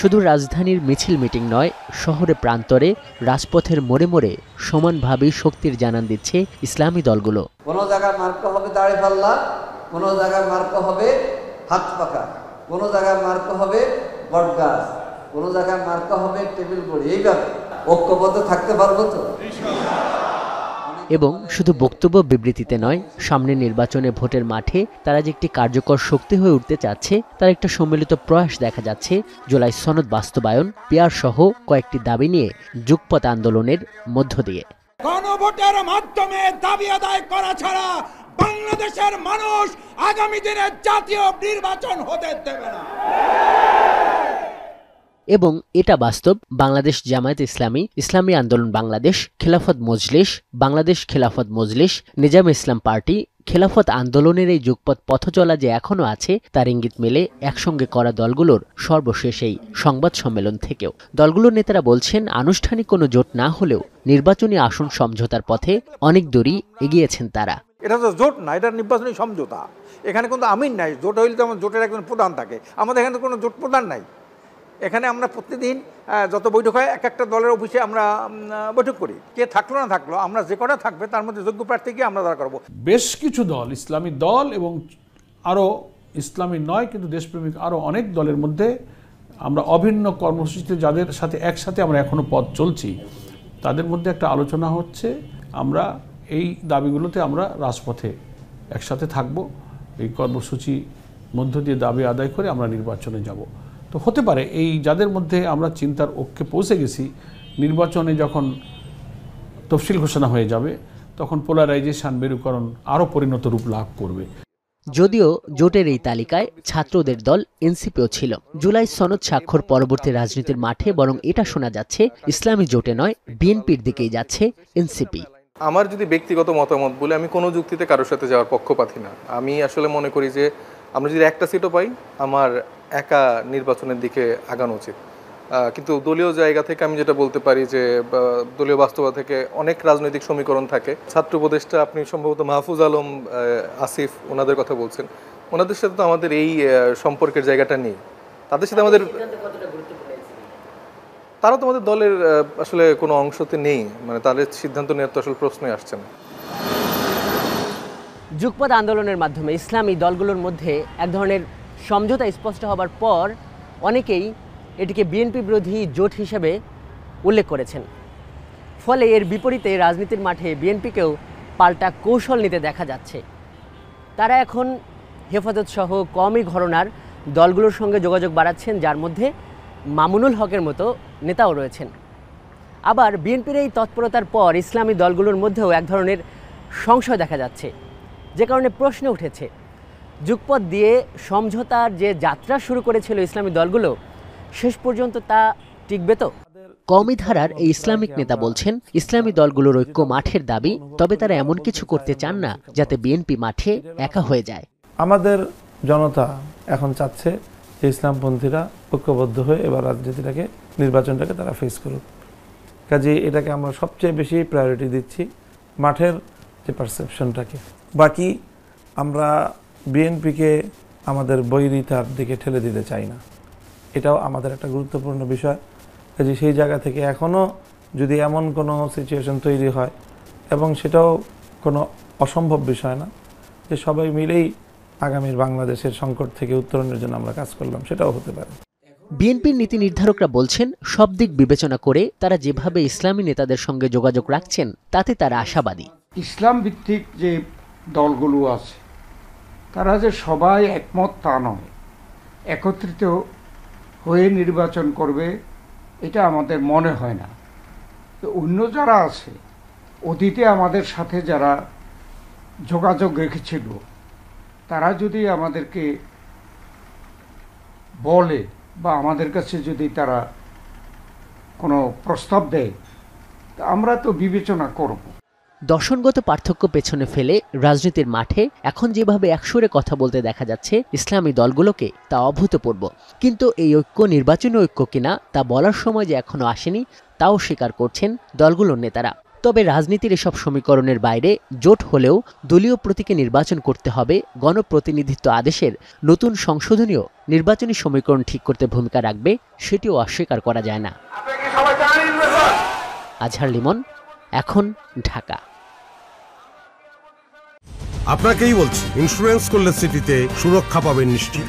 শুধু রাজধানীর মিছিল মিটিং নয়, শহরে প্রান্তরে রাজপথের মোড়ে মোড়ে সমানভাবেই শক্তির জানান দিচ্ছে ইসলামী দলগুলো। কোনো জায়গায় মার্কা হবে দাড়িপাল্লা, কোনো জায়গায় মার্কা হবে হাত পাকা, কোনো জায়গায় মার্কা হবে বটগাছ, কোনো জায়গায় মার্কা হবে টেবিল বড়ি। এইভাবে ঐক্যবদ্ধ থাকতে পারবো তো? এবং শুধু বক্তব্য বিবৃতিতে নয়, সামনে নির্বাচনে ভোটের মাঠে তারা যে একটি কার্যকর শক্তি হয়ে উঠতে চাচ্ছে তার একটা সম্মিলিত প্রয়াস দেখা যাচ্ছে জুলাই সনদ বাস্তবায়ন, পিয়ার সহ কয়েকটি দাবি নিয়ে যুগপৎ আন্দোলনের মধ্য দিয়ে। গণভোটের মাধ্যমে দাবি আদায় করা ছাড়া বাংলাদেশের মানুষ আগামী দিনে জাতীয় নির্বাচন হতে দেবে না। এবং এটা বাস্তব। বাংলাদেশ জামায়াত ইসলামী, ইসলামী আন্দোলন বাংলাদেশ, খেলাফত মজলিস, বাংলাদেশ খেলাফত মজলিস, নিজাম ইসলাম পার্টি, খেলাফত আন্দোলনের এই যুগপৎ পথচলা যে এখনো আছে তার ইঙ্গিত মেলে একসঙ্গে করা দলগুলোর সর্বশেষ এই সংবাদ সম্মেলন থেকেও। দলগুলোর নেতারা বলছেন, আনুষ্ঠানিক কোনো জোট না হলেও নির্বাচনী আসন সমঝোতার পথে অনেক দূরই এগিয়েছেন তারা। এটা তো জোট না, এটা নির্বাচনী সমঝোতা। এখানে কিন্তু আমিন নাই। জোট হইলে তো আমার জোটের একজন প্রধান থাকে, আমাদের এখানে কোনো জোট প্রধান নাই। এখানে আমরা প্রতিদিন যত বৈঠক হয় এক একটা দলের অফিসে আমরা বৈঠক করি। কে থাকলো না থাকলো, আমরা যে কটা থাকবে তার মধ্যে যোগ্য প্রার্থীকে আমরা দাঁড় করবো। বেশ কিছু দল, ইসলামী দল এবং আরও ইসলামী নয় কিন্তু দেশপ্রেমিক আরও অনেক দলের মধ্যে আমরা অভিন্ন কর্মসূচিতে যাদের সাথে একসাথে আমরা এখনও পথ চলছি, তাদের মধ্যে একটা আলোচনা হচ্ছে আমরা এই দাবিগুলোতে আমরা রাজপথে একসাথে থাকব, এই কর্মসূচি মধ্য দিয়ে দাবি আদায় করে আমরা নির্বাচনে যাব। তো হতে পারে এই যাদের মধ্যে আমরা চিন্তার ঐক্যে পৌঁছে গেছি, নির্বাচনে যখন তফসিল ঘোষণা হয়ে যাবে তখন পোলারাইজেশন, মেরুকরণ আরও পরিণত রূপ লাভ করবে। যদিও জোটের এই তালিকায় ছাত্রদের দল এনসিপিও ছিল। জুলাই সনদ স্বাক্ষর পরবর্তী রাজনীতির মাঠে বরং এটা শোনা যাচ্ছে ইসলামী জোটে নয়, বিএনপির দিকেই যাচ্ছে এনসিপি। আমার যদি ব্যক্তিগত মতামত বলে, আমি কোনো যুক্তিতে কারোর সাথে যাওয়ার পক্ষপাতী না। আমি আসলে মনে করি যে আমরা যদি একটা সিটও পাই, আমার একা নির্বাচনের দিকে আগানো উচিত। কিন্তু দলীয় জায়গা থেকে আমি যেটা বলতে পারি যে দলীয় বাস্তবতা থেকে অনেক রাজনৈতিক সমীকরণ থাকে। ছাত্র উপদেষ্টা আপনি সম্ভবত মাহফুজ আলম, আসিফ, ওনাদের কথা বলছেন। ওনাদের সাথে তো আমাদের এই সম্পর্কের জায়গাটা নেই। তাদের সাথে আমাদের, তারা তো আমাদের দলের আসলে কোনো অংশতে নেই, মানে তাদের সিদ্ধান্ত নেওয়ার তো আসলে প্রশ্নই আসছে না। যুগপৎ আন্দোলনের মাধ্যমে ইসলামী দলগুলোর মধ্যে এক ধরনের সমঝোতা স্পষ্ট হবার পর অনেকেই এটিকে বিএনপি বিরোধী জোট হিসেবে উল্লেখ করেছেন। ফলে এর বিপরীতে রাজনীতির মাঠে বিএনপিকেও পাল্টা কৌশল নিতে দেখা যাচ্ছে। তারা এখন হেফাজত সহ কমই ঘরানার দলগুলোর সঙ্গে যোগাযোগ বাড়াচ্ছেন, যার মধ্যে মামুনুল হকের মতো নেতাও রয়েছেন। আবার বিএনপির এই তৎপরতার পর ইসলামী দলগুলোর মধ্যেও এক ধরনের সংশয় দেখা যাচ্ছে, যে কারণে প্রশ্ন উঠেছে, যুগপৎ দিয়ে সমঝোতার যে যাত্রা শুরু করেছিল ইসলামী দলগুলো, শেষ পর্যন্ত তা টিকবে তো? কওমি ধারার এই ইসলামিক নেতা বলছেন, ইসলামী দলগুলোর ঐক্য মাঠের দাবি, তবে তারা এমন কিছু করতে চান না যাতে বিএনপি মাঠে একা হয়ে যায়। আমাদের জনতা এখন চাচ্ছে যে ইসলামপন্থীরা ঐক্যবদ্ধ হয়ে এবার রাজনীতিটাকে, নির্বাচনটাকে তারা ফেস করুক। কাজে এটাকে আমরা সবচেয়ে বেশি প্রায়োরিটি দিচ্ছি, মাঠের যে পারসেপশনটাকে। বাকি আমরা বিএনপিকে আমাদের বৈরিতার দিকে ঠেলে দিতে চাই না, এটাও আমাদের একটা গুরুত্বপূর্ণ বিষয়। কাজে সেই জায়গা থেকে এখনও যদি এমন কোনো সিচুয়েশন তৈরি হয়, এবং সেটাও কোনো অসম্ভব বিষয় না যে সবাই মিলেই আগামীর বাংলাদেশের সংকট থেকে উত্তরণের জন্য আমরা কাজ করলাম, সেটাও হতে পারে। বিএনপির নীতি নির্ধারকরা বলছেন, সব দিক বিবেচনা করে তারা যেভাবে ইসলামী নেতাদের সঙ্গে যোগাযোগ রাখছেন তাতে তারা আশাবাদী। ইসলাম ভিত্তিক যে দলগুলো আছে তারা যে সবাই একমত তা নয়, একত্রিত হয়ে নির্বাচন করবে এটা আমাদের মনে হয় না। অন্য যারা আছে, অতীতে আমাদের সাথে যারা যোগাযোগ রেখেছিল, তারা যদি আমাদেরকে বলে বা আমাদের কাছে যদি তারা কোনো প্রস্তাব দেয়, তা আমরা তো বিবেচনা করব। দর্শনগত পার্থক্য পেছনে ফেলে রাজনীতির মাঠে এখন যেভাবে একসুরে কথা বলতে দেখা যাচ্ছে ইসলামী দলগুলোকে, তা অভূতপূর্ব। কিন্তু এই ঐক্য নির্বাচনী ঐক্য কিনা তা বলার সময় যে এখনো আসেনি, তাও স্বীকার করছেন দলগুলোর নেতারা। তবে রাজনীতির এসব সমীকরণের বাইরে জোট হলেও দলীয় প্রতীকে নির্বাচন করতে হবে গণপ্রতিনিধিত্ব আদেশের নতুন সংশোধনীয় নির্বাচনী সমীকরণ ঠিক করতে ভূমিকা রাখবে সেটিও অস্বীকার করা যায় না। আজহার লিমন, এখন, ঢাকা। আপনাকেই বলছি, ইন্স্যুরেন্স করলে সিটিতে সুরক্ষা পাবেন নিশ্চিত।